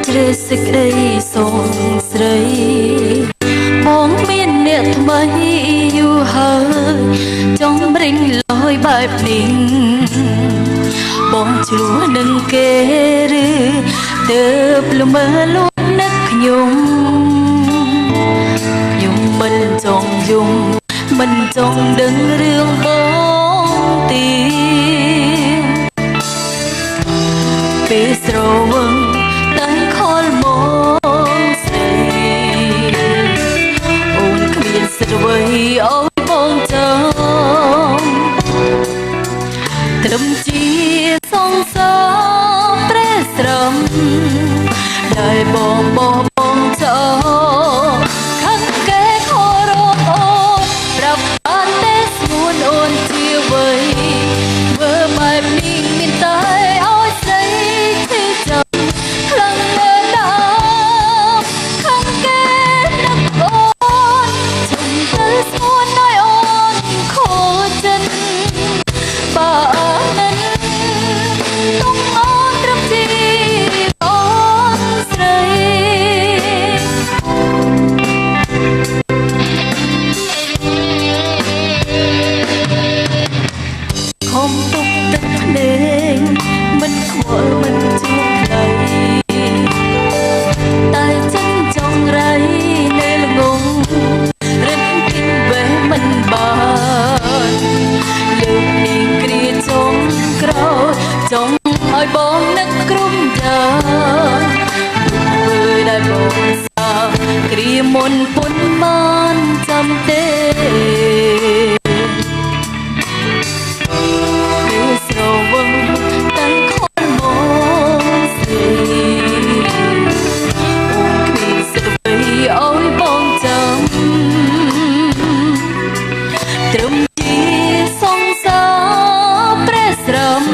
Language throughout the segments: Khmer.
ជ្រេសេចក្តីសងស្រីបងមានអ្នកថ្មីយូរហើយចង់រិញលយបែបនេះបងឆ្លោះនឹងគេឬទើបល្មើលួចនឹកខ្ញុំមិនចង់យំមិនចង់ដឹងរឿងបងទីពេលស្រវឹងតែខលមកស្រីអូនគ្មានសិទ្ធិអ្វីឲ្យបងចាំត្រឹមជាសង្សារព្រះស្រមដែលបងចោឲ្យបងនឹកក្រុមយ៉ាងធ្វើដែលបងសាគ្រាមុនពុនបានចាំទេពេលស្រវឹងតាំងខលមកស្រីអូនគ្មានសិទ្ធិអ្វីឲ្យបងចាំត្រឹមជាសង្សារព្រះស្រម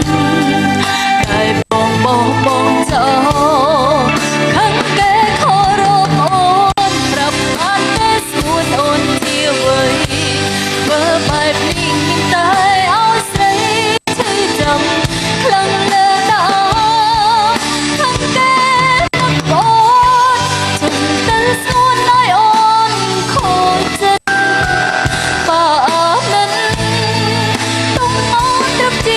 បងចោខាងគេខរពអូនប្រាប់បានតែស្រួលអូនជាអ្វីធ្វើបែបនេះមានតែឲ្យស្រីឈឺចាំខ្លាំងណាស់ខាងគេមកអូនជុំទៅស្រួលឲ្យអូនខូចចិត្តបើមិនទុំអូនត្រឹមជា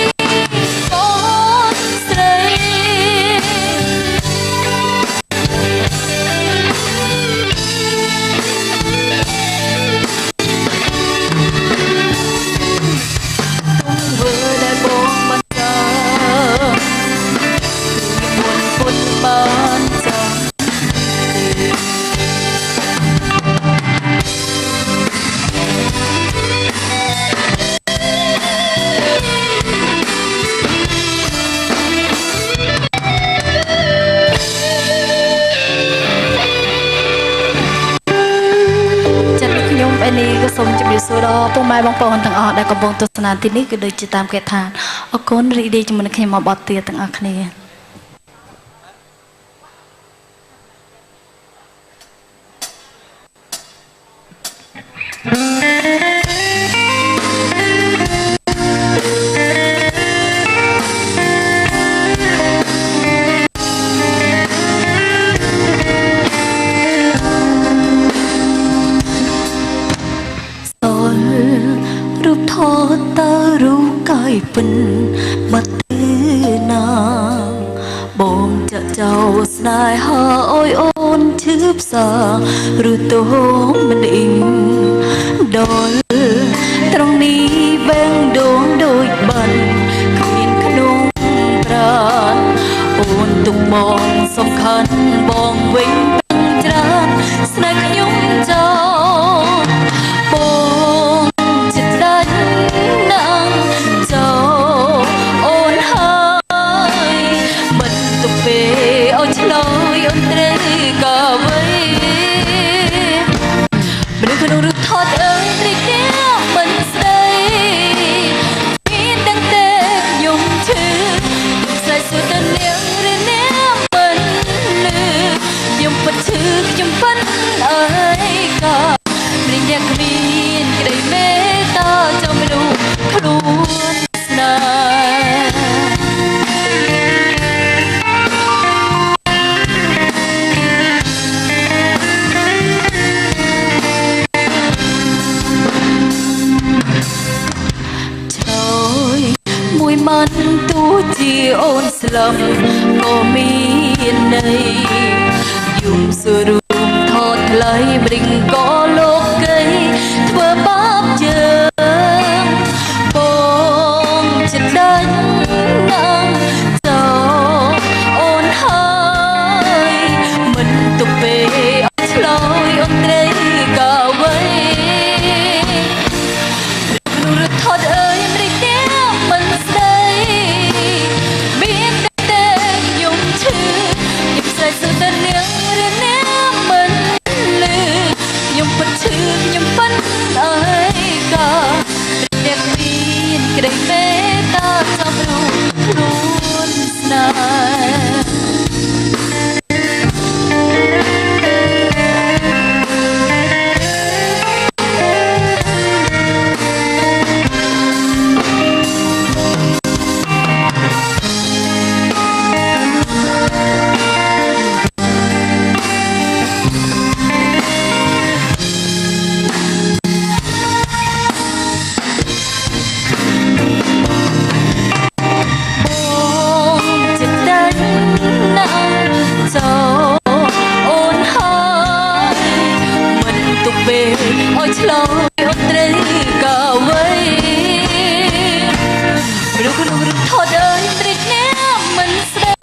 នេះក៏សូមជម្រាបសួរដល់ពុកម៉ែបងប្អូនទាំងអស់ដែលកំពុងទស្សនាទីនេះក៏ដូចជាតាមគេថាអរគុណរីករាយជាមួយនឹងខ្ញុំមកបទទៀតទាំងអស់គ្នារូបថតតើរូបកាយពិនបាត់ទេណាបងចាក់ចោលស្នេហាអើយអូនឈឺផ្សាឬតោមិនអ៊ីងដល់ត្រង់នេះបែងដងដូចបានគ្មានក្នុងប្រាណអូនទុកបងសំខាន់បងវិញច្រើនស្នេហ៍ខ្ញុំចោលបងឆ្លើយអូនត្រូវក៏អ្វីមនុស្សក្នុងរូបថតអើយត្រីគេមិនស្ដីមានដឹងទេខ្ញុំឈឺស្រីសួរទៅនាងឬនាងមិនលឺខ្ញុំ ស្លឹមក៏មានន័យយំសរួមថតថ្លៃព្រិងក៏លោកីធ្វើបាបជើងបងចិត្តដាច់ណាំចោអូនហើយមិនទុកពេលអត់ឆ្លើយអូនត្រីក៏ໄວរត់ថតអើយមិនទេមិនស្ដីមានតែយំឈឺយំស្រែកសុទ្ធតែនាងឬនាងមិនលឺខ្ញុំពិតឈឺខ្ញុំប៉ិនអើយក៏អ្នកមានក្តីមេត្តាចាំរូបខ្លួនស្នេហ៍ឆ្លោយអូនត្រីក៏ໄວមនុស្សក្នុងរឿងថតអើយត្រីណាមិនស្ដី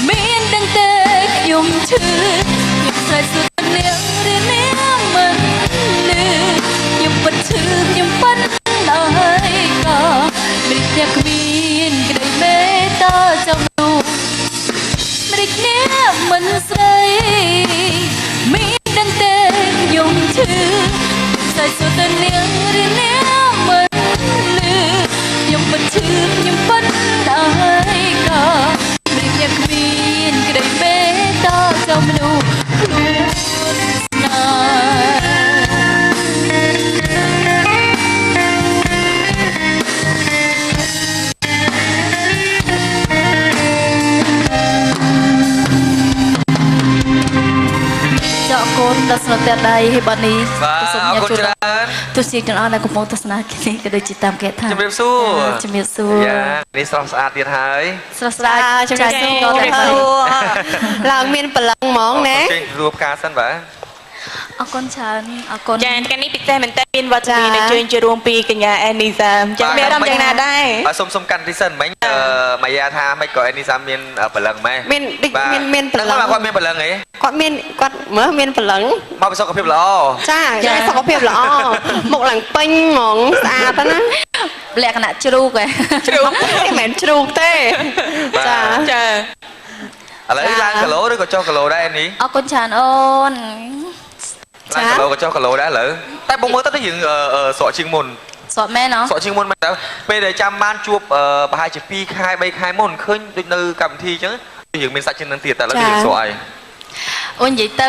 មានដឹងតែខ្ញុំឈឺខ្ញុំស្រែកសុទ្ធនាងឬនាងមិនលឺខ្ញុំពិតឈឺខ្ញុំប៉ិនអើយក៏មិនតែគ្មានក្តីមេត្តាចំនួនមិនណាមិនស្ដីមានដឹងតែខ្ញុំឈឺខ្សែសុទ្ធតែនាងឬនាងមិនលឺខ្ញុំពិតឈឺខ្ញុំប៉ិនអើយក៏មិនអ្នកគ្មានក្តីមេត្តាចំនួនខ្លួនស្នេហ៍កូនដល់ស្នតែដៃឲ្យបាត់នេះសូមញ៉ាំជួយទស្សនិកទាំងអស់ដែលកំពុងទស្សនានេះក៏ដូចជាតាមកេតថាជំរាបសួរយ៉ានេះស្រស់ស្អាតទៀតហើយស្រស់ស្អាតចាសក៏តែឡើងមានបលឹងហ្មងណាចេញរួបការសិនបាទអរគុណច្រើនអរគុណចាថ្ងៃនេះពិសេសមែនតើមានវត្តមានអញ្ជើញចូលរួមពីកញ្ញាអេនីសាចាមានអារម្មណ៍យ៉ាងណាដែរសុំកាន់ទីសិនមិញម៉ាយាថាមិនក៏អេនីសាមានបលឹងម៉េចមានបលឹងគាត់មានបលឹងអីគាត់មើលមានបលឹងមកសុខភាពល្អចាសុខភាពល្អមុខឡើងពេញហ្មងស្អាតណាលក្ខណៈជ្រូកជ្រូកមិនមែនជ្រូកទេចាឥឡូវឡើងគីឡូឬក៏ចុះគីឡូដែរនេះអរគុណច្រើនអូនឡើងគីឡូក៏ចុះគីឡូដែរឥឡូវតែបងមើលទៅយើងស្រកជាងមុនស្រកមែនហ៎ស្រកជាងមុនមែនតើពេលដែលចាំបានជួបប្រហែលជា2ខែ3ខែមុនឃើញដូចនៅកម្មវិធីអញ្ចឹងយើងមានសាច់ជាងនឹងទៀតតែឥឡូវយើងស្រកអីអូននិយាយទៅ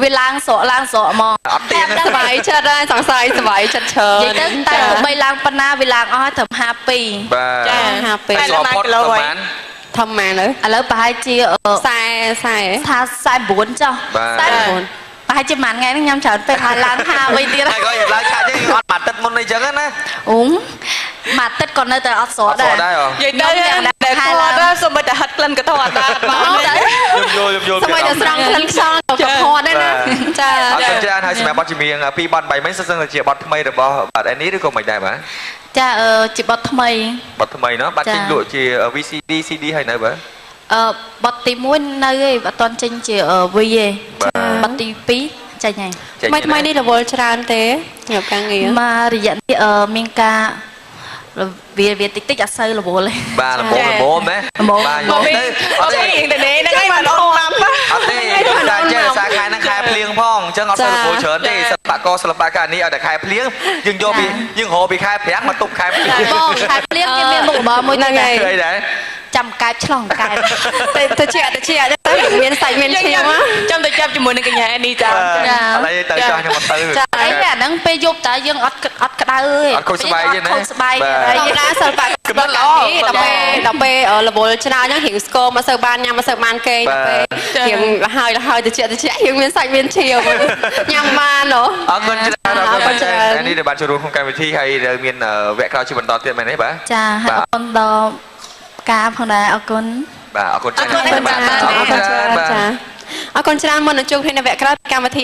វាឡើងស្រកហ្មងអត់ទៀតសบายចិត្តហើយសង្ស័យសบายចិត្តច្រើននិយាយទៅតែបីឡើងប៉ុណ្ណាវាឡើងអស់ត្រឹម52បាទចា52តែស្រកផុតប្រហែលធម្មតាឥឡូវប្រហែលជា49ចុះ49ប្រហែលជាមួយថ្ងៃនេះញ៉ាំច្រើនពេកហើយឡើង50ទៀតហើយក៏ឡើងឆាច់អត់មួយទឹកមុនអីចឹងណាអូមួយទឹកក៏នៅតែអត់ស្រកដែរនិយាយទៅតែគាត់សូមតែហិតក្លិនក៏ថតដែរបងតែយល់សូមតែស្រង់ក្លិនខ្យល់ក៏ថតដែរណាចាអរគុណច្រើនហើយសម្រាប់បទចម្រៀង2បទ3មិញសិនជាបទថ្មីរបស់បាទអេនីឬក៏មិនដែរបាទចាជាបទថ្មីណាបាទចេញលក់ជា VCD CD ហើយនៅបាទបទទី1នៅឯងអត់តន់ចេញជា V ឯងបទទី2ចេញហើយថ្មីនេះរវល់ច្រើនទេសម្រាប់ការងារមករយៈនេះមានការវាតិចអត់សូវរវល់ទេបាទល្មមណាបាទយកទៅអត់ទេហ្នឹងហើយបានអត់តាមអត់ទេតែចេះសាខែហ្នឹងខែភ្លៀងផងអញ្ចឹងអត់សូវរវល់ច្រើនទេសិល្បករកានេះឲ្យតែខែភ្លៀងយើងយកពីយើងរកពីខែប្រាំងមកទុកខែភ្លៀងបងខែភ្លៀងគេមានមុខរបរមួយហ្នឹងហើយអីដែរចាំកែបឆ្លងកែបទៅជាទៅមានសាច់មានឈាមចាំទៅចាប់ជាមួយនឹងកញ្ញានេះចាឥឡូវទៅចោះខ្ញុំអត់ទៅចាអីអាហ្នឹងពេលយប់តើយើងអត់ក្តៅទេអត់ខូចស្បែកទេណាខូចស្បែកហើយណាសិល្បៈកំណត់ល្អដល់ពេលរវល់ច្រើនហ្នឹងរៀងស្គមមកសូវបានញ៉ាំមកសូវបានគេដល់ពេលរៀងលហើយទៅជាយើងមានសាច់មានឈាមញ៉ាំបានហ៎អរគុណច្រើននេះដែលបានចូលរួមក្នុងកម្មវិធីហើយមានវគ្គក្រោយជាបន្តទៀតមែនទេបាទចាអរគុណដល់ ការផងដែរអរគុណ បាទអរគុណច្រើន អរគុណច្រើនមុននឹងជួបគ្នានៅវគ្គក្រោយកម្មវិធី